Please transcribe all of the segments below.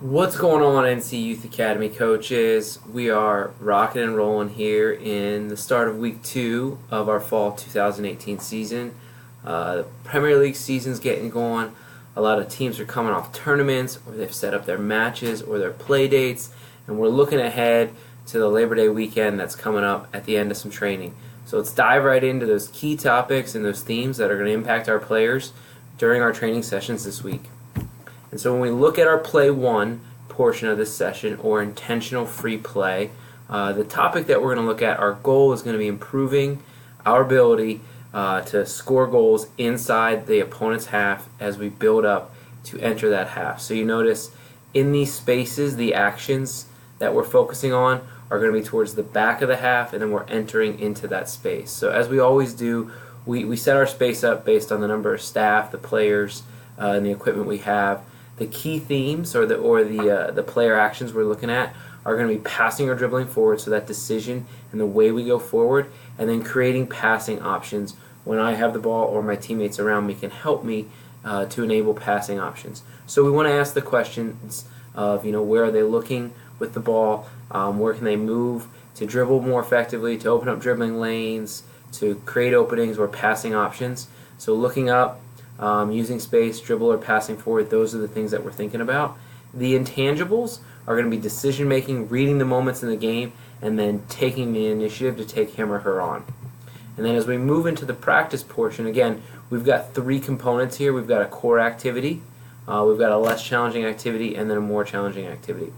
What's going on, NC Youth Academy coaches? We are rocking and rolling here in the start of week 2 of our fall 2018 season. The Premier League season's getting going. A lot of teams are coming off tournaments, or they've set up their matches or their play dates, and we're looking ahead to the Labor Day weekend that's coming up at the end of some training. So let's dive right into those key topics and those themes that are going to impact our players during our training sessions this week. And so when we look at our play 1 portion of this session, or intentional free play, the topic that we're going to look at, our goal is going to be improving our ability to score goals inside the opponent's half as we build up to enter that half. So you notice in these spaces, the actions that we're focusing on are going to be towards the back of the half, and then we're entering into that space. So as we always do, we set our space up based on the number of staff, the players, and the equipment we have. The key themes or the player actions we're looking at are going to be passing or dribbling forward, so that decision and the way we go forward, and then creating passing options when I have the ball or my teammates around me can help me to enable passing options. So we want to ask the questions of, where are they looking with the ball, where can they move to dribble more effectively, to open up dribbling lanes, to create openings or passing options. So looking up, using space, dribble, or passing forward, those are the things that we're thinking about. The intangibles are going to be decision making, reading the moments in the game, and then taking the initiative to take him or her on. And then as we move into the practice portion, again, we've got 3 components here. We've got a core activity, we've got a less challenging activity, and then a more challenging activity.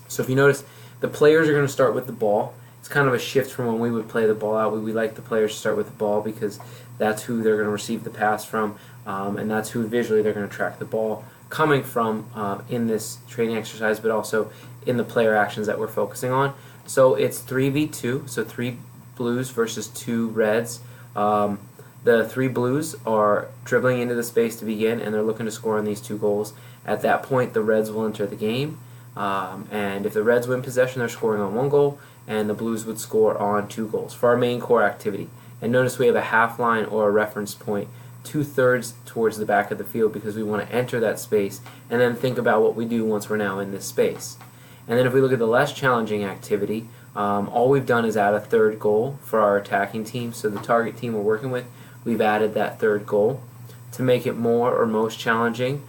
So if you notice, the players are going to start with the ball. It's kind of a shift from when we would play the ball out. We like the players to start with the ball because that's who they're going to receive the pass from, and that's who visually they're going to track the ball coming from in this training exercise, but also in the player actions that we're focusing on. So it's 3v2, so 3 blues versus 2 reds. The 3 blues are dribbling into the space to begin, and they're looking to score on these 2 goals. At that point, the reds will enter the game, and if the reds win possession, they're scoring on 1 goal, and the blues would score on 2 goals for our main core activity. And notice we have a half line or a reference point 2/3 towards the back of the field because we want to enter that space and then think about what we do once we're now in this space. And then if we look at the less challenging activity, all we've done is add a 3rd goal for our attacking team. So the target team we're working with, we've added that 3rd goal. To make it more or most challenging,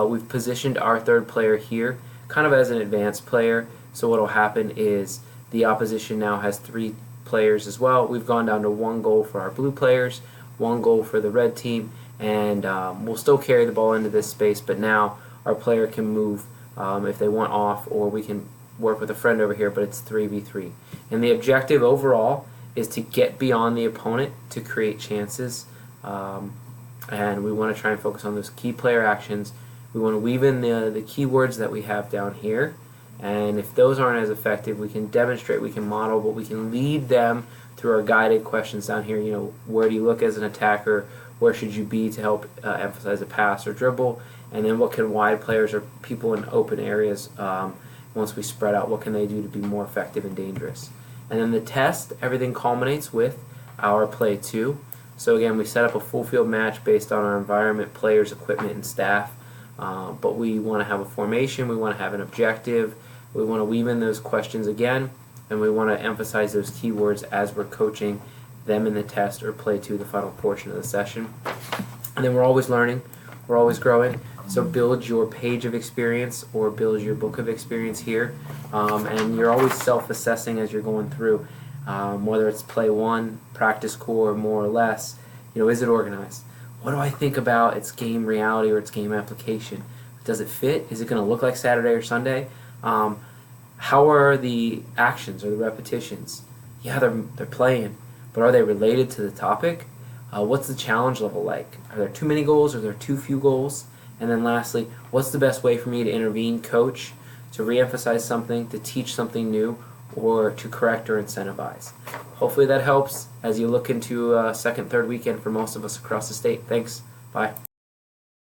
we've positioned our 3rd player here kind of as an advanced player. So what will happen is the opposition now has 3 players as well. We've gone down to 1 goal for our blue players, 1 goal for the red team, and we'll still carry the ball into this space, but now our player can move if they want off, or we can work with a friend over here, but it's 3v3. And the objective overall is to get beyond the opponent to create chances, and we want to try and focus on those key player actions. We want to weave in the keywords that we have down here, and if those aren't as effective, we can demonstrate, we can model, but we can lead them through our guided questions down here. Where do you look as an attacker? Where should you be to help emphasize a pass or dribble? And then what can wide players or people in open areas, once we spread out, what can they do to be more effective and dangerous? And then the test, everything culminates with our play 2. So again, we set up a full field match based on our environment, players, equipment, and staff. But we want to have a formation, we want to have an objective, we want to weave in those questions again, and we want to emphasize those keywords as we're coaching them in the test or play 2, the final portion of the session. And then we're always learning, we're always growing, so build your page of experience or build your book of experience here, and you're always self-assessing as you're going through, whether it's play 1, practice core, more or less. Is it organized? What do I think about its game reality or its game application? Does it fit? Is it going to look like Saturday or Sunday? How are the actions or the repetitions? Yeah, they're playing, but are they related to the topic? What's the challenge level like? Are there too many goals? Are there too few goals? And then lastly, what's the best way for me to intervene, coach, to reemphasize something, to teach something new, or to correct or incentivize? Hopefully that helps as you look into 2nd, 3rd weekend for most of us across the state. Thanks. Bye.